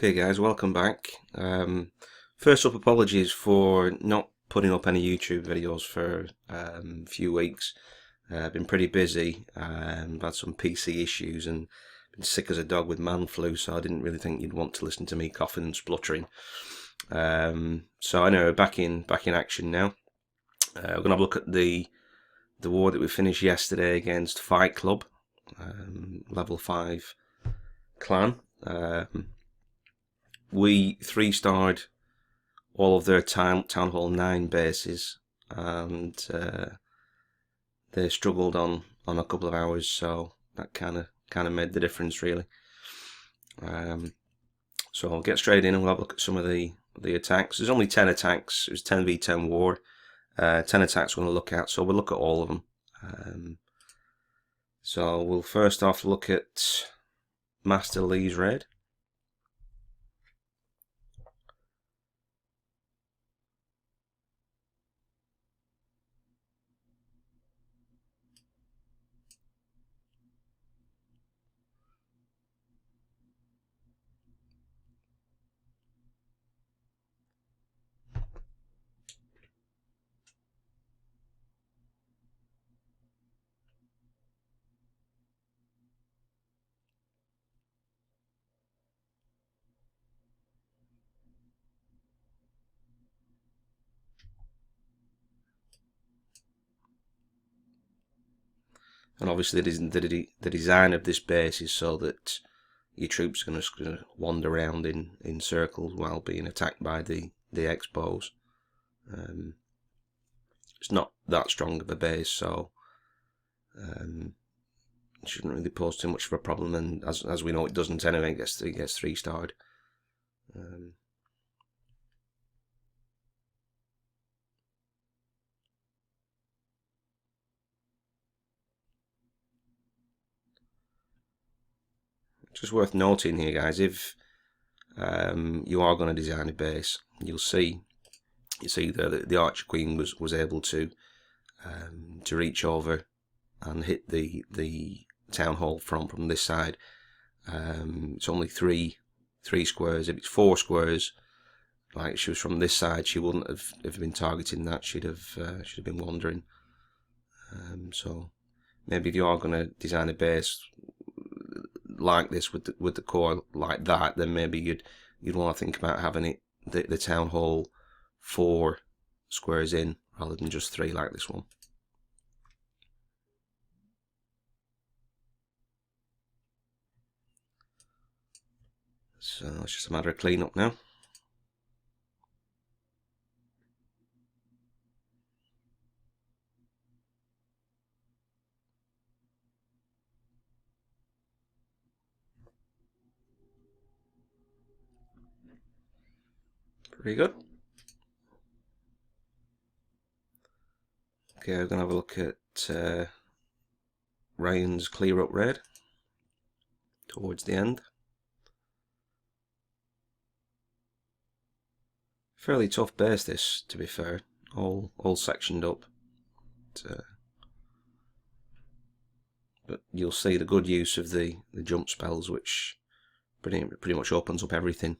Okay guys, welcome back. First up, apologies for not putting up any YouTube videos for a few weeks. Been pretty busy, had some PC issues and been sick as a dog with man flu, so I didn't really think you'd want to listen to me coughing and spluttering. So anyway, back in action now. We're gonna have a look at the war that we finished yesterday against Fight Club, level 5 clan. We 3-starred all of their Town Hall 9 bases, and they struggled on a couple of hours, so that kind of made the difference really. So I'll get straight in and we'll have a look at some of the attacks. There's only 10 attacks. It was 10v10 war. 10 attacks we're going to look at, so we'll look at all of them. So we'll first off look at Master Lee's raid. And obviously the design of this base is so that your troops are going to wander around in circles while being attacked by the X-bows. It's not that strong of a base, so it shouldn't really pose too much of a problem, and as we know, it doesn't anyway. It gets 3-starred. Just worth noting here, guys, if you are going to design a base, you'll see that the Archer Queen was able to reach over and hit the town hall from this side. It's only three squares. If it's 4 squares, like she was from this side, she wouldn't have been targeting that. She'd have been wandering. So maybe if you are going to design a base like this with the core like that, then maybe you'd want to think about having it the town hall 4 squares in rather than just 3 like this one. So it's just a matter of clean up now. Pretty good. Okay, we're going to have a look at Ryan's clear up raid towards the end. Fairly tough base this, to be fair, all sectioned up. But you'll see the good use of the jump spells, which pretty much opens up everything.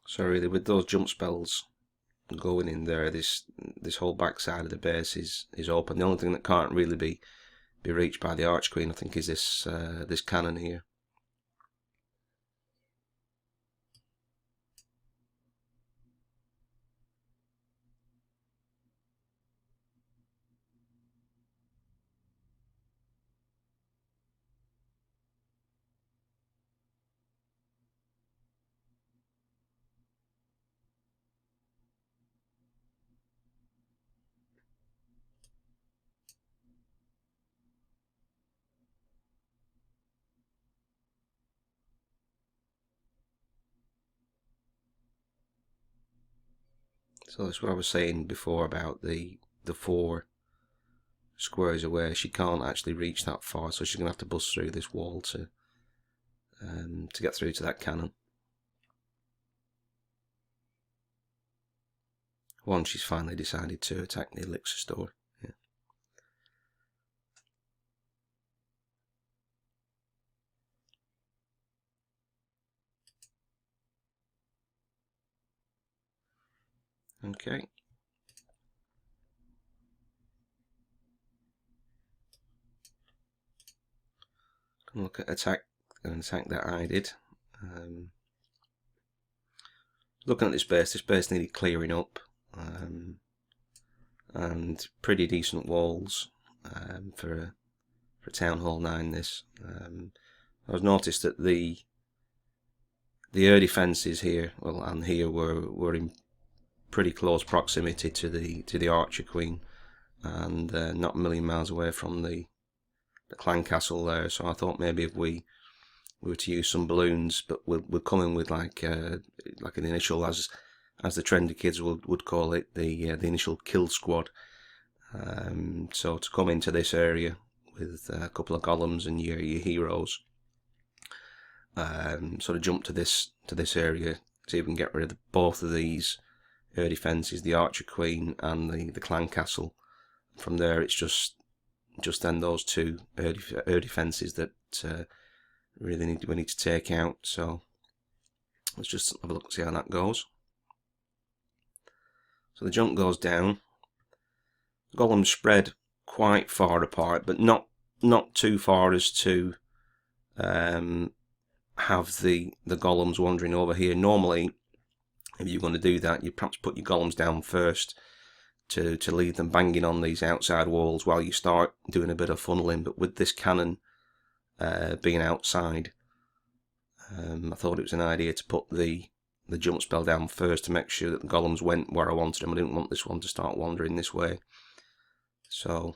So really, with those jump spells going in there, this whole back side of the base is open. The only thing that can't really be reached by the Arch Queen, I think, is this cannon here. So that's what I was saying before about the 4 squares away. She can't actually reach that far, so she's going to have to bust through this wall to get through to that cannon. Once she's finally decided to attack the elixir store. Yeah. Okay. Look at an attack that I did. Looking at this base needed clearing up, and pretty decent walls for a Town Hall 9. This I've noticed that the air defences here, well, and here were in pretty close proximity to the Archer Queen, and not a million miles away from the clan castle there. So I thought maybe if we were to use some balloons, but we'll come in with like an initial, as the trendy kids would call it, the initial kill squad. So to come into this area with a couple of golems and your heroes, sort of jump to this area to even get rid of both of these air defences, the Archer Queen and the clan castle. From there, it's just then those 2 air defences that we need to take out. So let's just have a look and see how that goes. So the jump goes down. The golems spread quite far apart, but not too far as to have the golems wandering over here. Normally, if you're going to do that, you perhaps put your golems down first to leave them banging on these outside walls while you start doing a bit of funneling. But with this cannon being outside, I thought it was an idea to put the jump spell down first to make sure that the golems went where I wanted them. I didn't want this one to start wandering this way. So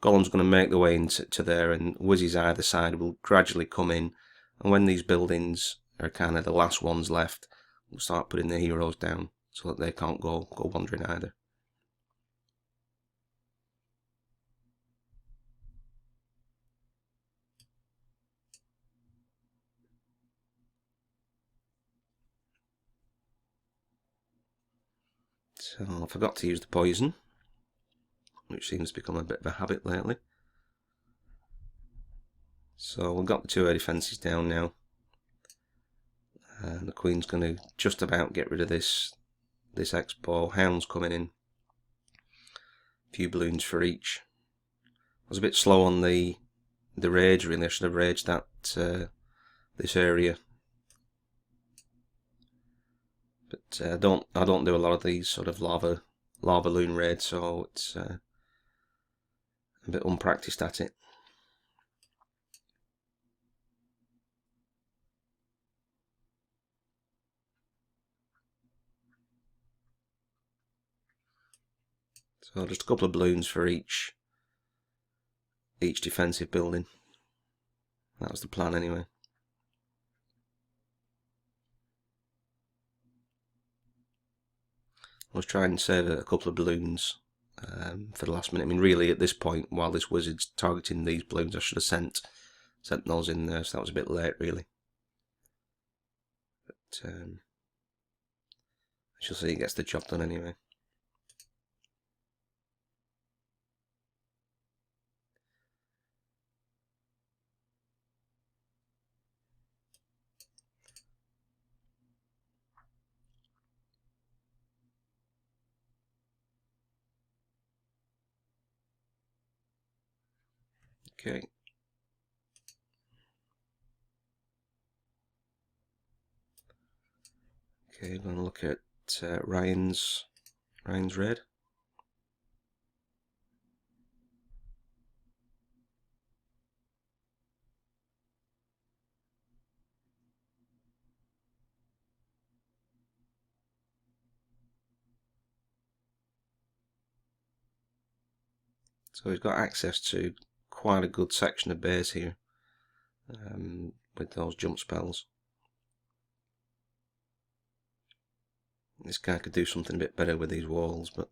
golem's going to make the way into there, and wizzies either side will gradually come in, and when these buildings are kind of the last ones left, we'll start putting the heroes down so that they can't go wandering either. So I forgot to use the poison, which seems to become a bit of a habit lately. So we've got the 2 air defences down now. The Queen's going to just about get rid of this X-bow. Hound's coming in. A few balloons for each. I was a bit slow on the rage, really. I should have raged that this area. But I don't do a lot of these sort of lava loon raids, so it's a bit unpracticed at it. So just a couple of balloons for each defensive building. That was the plan anyway. I was trying to save a couple of balloons for the last minute. I mean, really, at this point, while this wizard's targeting these balloons, I should have sent those in there, so that was a bit late, really. But I shall see, it gets the job done anyway. Okay. Okay, we're going to look at Ryan's raid. So he's got access to quite a good section of base here with those jump spells. This guy could do something a bit better with these walls, but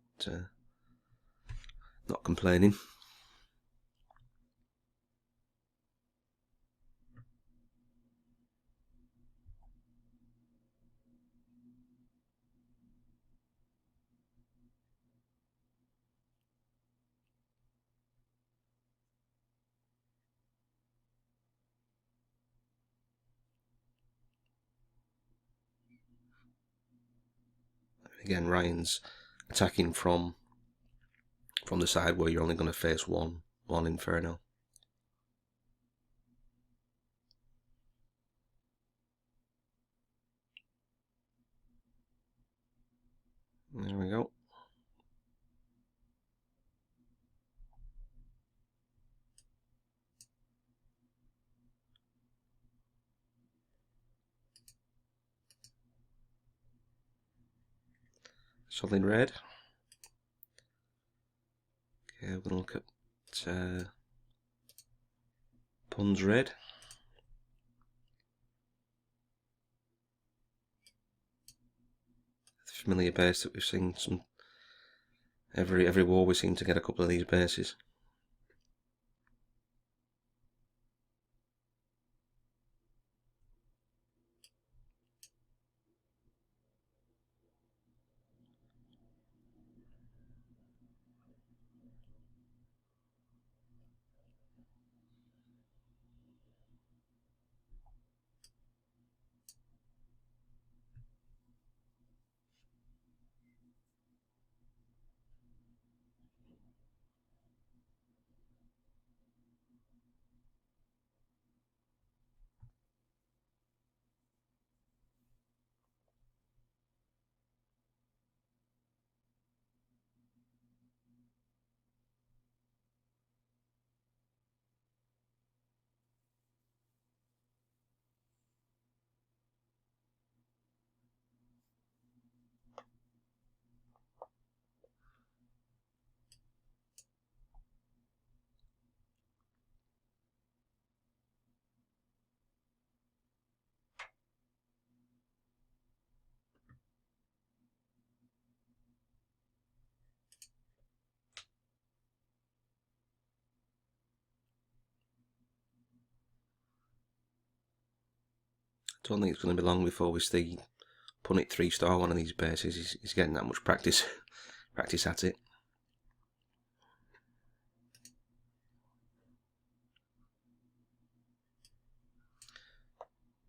not complaining. Again, Ryan's attacking from the side where you're only going to face one Inferno. There we go. Solid red. Okay, we're going to look at Pun's red. The familiar base that we've seen some every war we seem to get a couple of these bases. I don't think it's going to be long before we see Punit 3-star one of these bases. He's getting that much practice at it.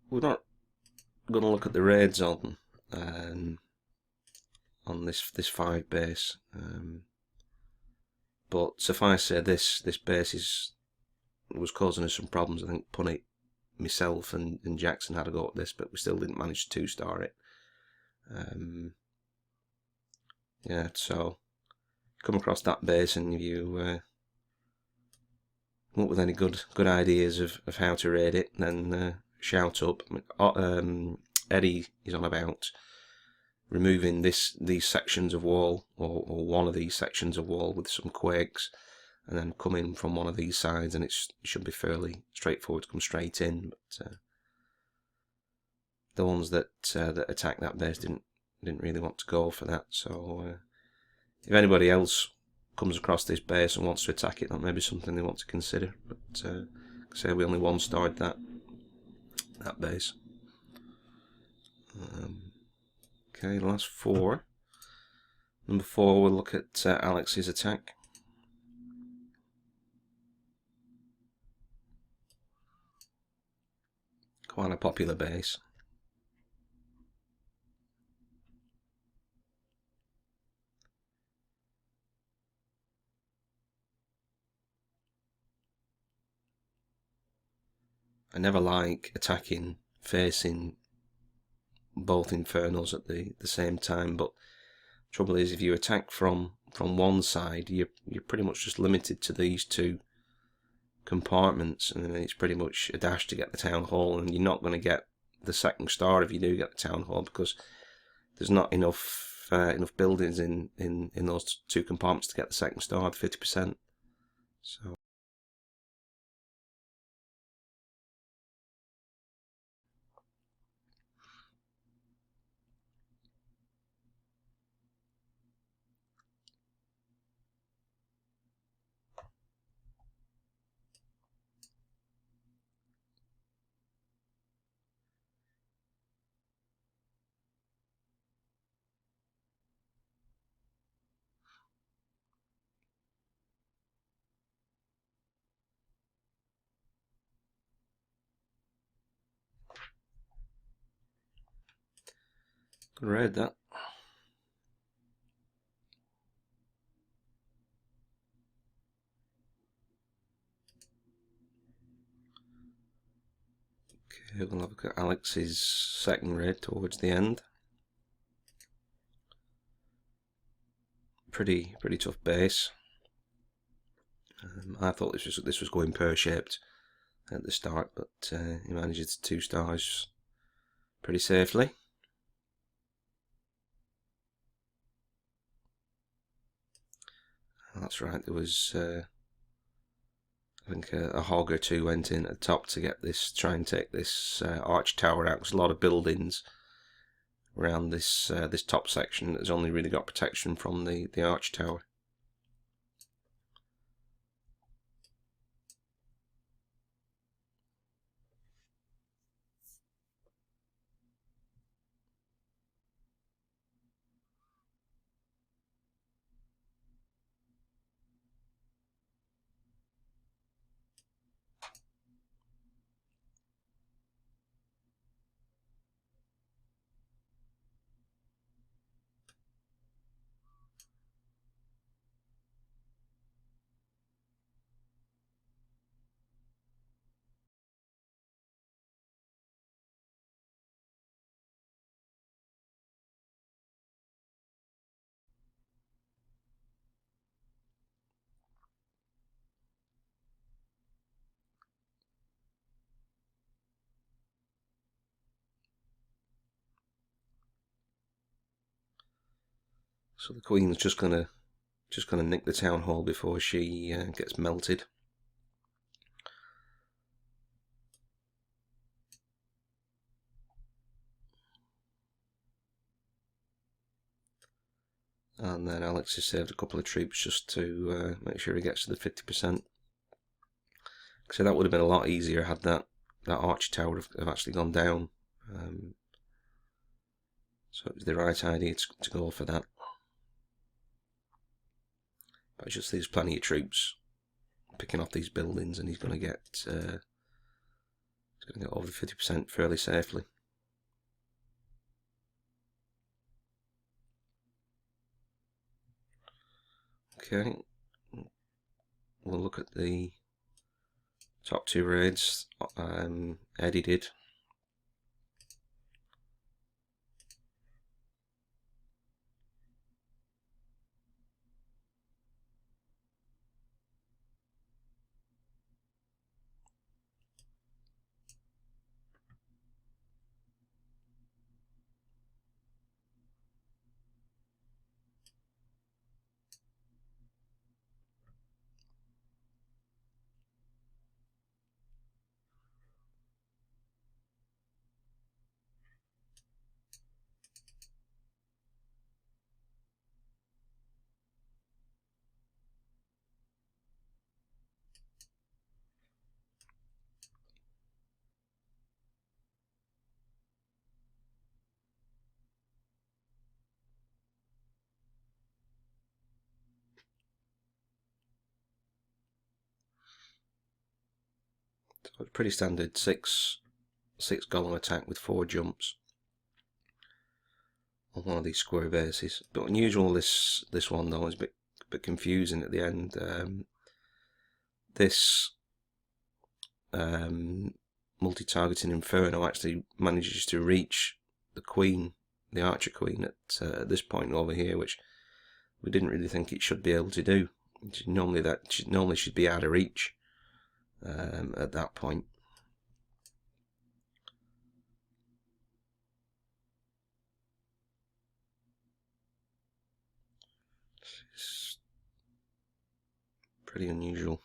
We're not going to look at the raids on this 5 base, but suffice to say this base was causing us some problems. I think Punit, myself and Jackson had a go at this, but we still didn't manage to 2-star it. Yeah, so come across that base and you come up with any good ideas of how to raid it, then shout up. Eddie is on about removing these sections of wall, or one of these sections of wall with some quakes, and then come in from one of these sides, and it should be fairly straightforward to come straight in. But the ones that attacked that base didn't really want to go for that. So if anybody else comes across this base and wants to attack it, that may be something they want to consider. But say we only 1-starred that base. Okay, last 4. Number 4, we'll look at Alex's attack. Quite a popular base. I never like attacking facing both Infernos at the same time, but trouble is, if you attack from one side, you're pretty much just limited to these 2 compartments, and then it's pretty much a dash to get the town hall, and you're not going to get the 2nd star if you do get the town hall, because there's not enough buildings in those 2 compartments to get the 2nd star, 50%. So Good raid that. Okay, we'll have a look at Alex's second raid towards the end. Pretty tough base. I thought this was going pear-shaped at the start, but he manages 2 stars pretty safely. That's right, there was I think a hog or 2 went in at the top to get this, try and take this arch tower out. There's a lot of buildings around this this top section that's only really got protection from the arch tower. So the Queen's just gonna nick the town hall before she gets melted. And then Alex has saved a couple of troops just to make sure he gets to the 50%. So that would have been a lot easier had that arch tower have actually gone down. So it was the right idea to go for that. But it's just there's plenty of troops picking off these buildings, and he's going to get over the 50% fairly safely. Okay, we'll look at the top 2 raids Eddie did. So it's pretty standard 6 golem attack with 4 jumps on one of these square bases. But unusual this one though is a bit confusing at the end. This multi-targeting Inferno actually manages to reach the Queen, the Archer Queen, at this point over here, which we didn't really think it should be able to do. Normally should be out of reach at that point. It's pretty unusual.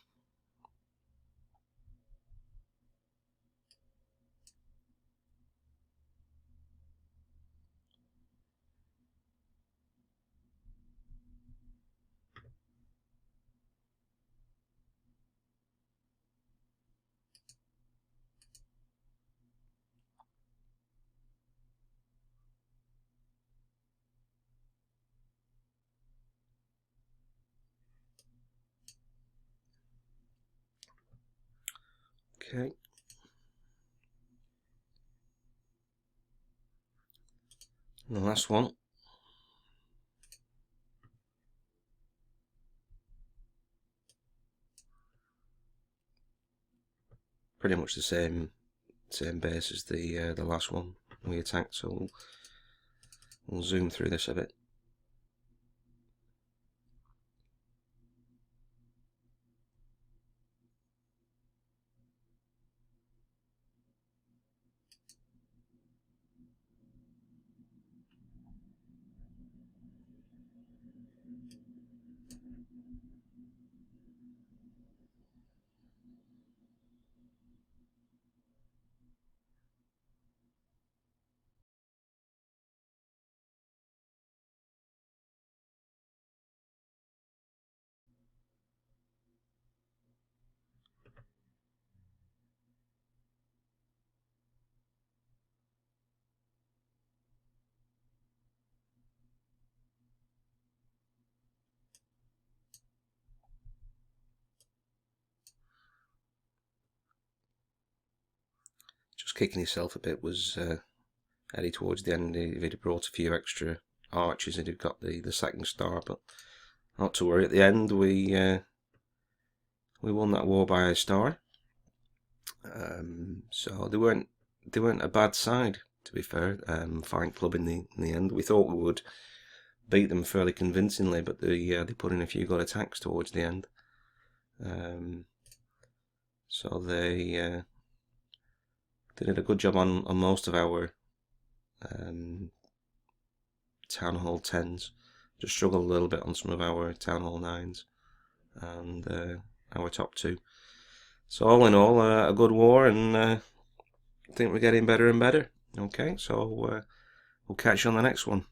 Okay. And the last one. Pretty much the same base as the last one we attacked, so we'll zoom through this a bit. Just kicking himself a bit was Eddie towards the end. If he'd brought a few extra archers, he'd have got the second star, but not to worry. At the end, we won that war by a star. So they weren't a bad side, to be fair. Fight Club in the end. We thought we would beat them fairly convincingly, but they put in a few good attacks towards the end. So they did a good job on most of our Town Hall 10s. Just struggled a little bit on some of our Town Hall 9s and our top 2. So all in all, a good war, and I think we're getting better and better. Okay, so we'll catch you on the next one.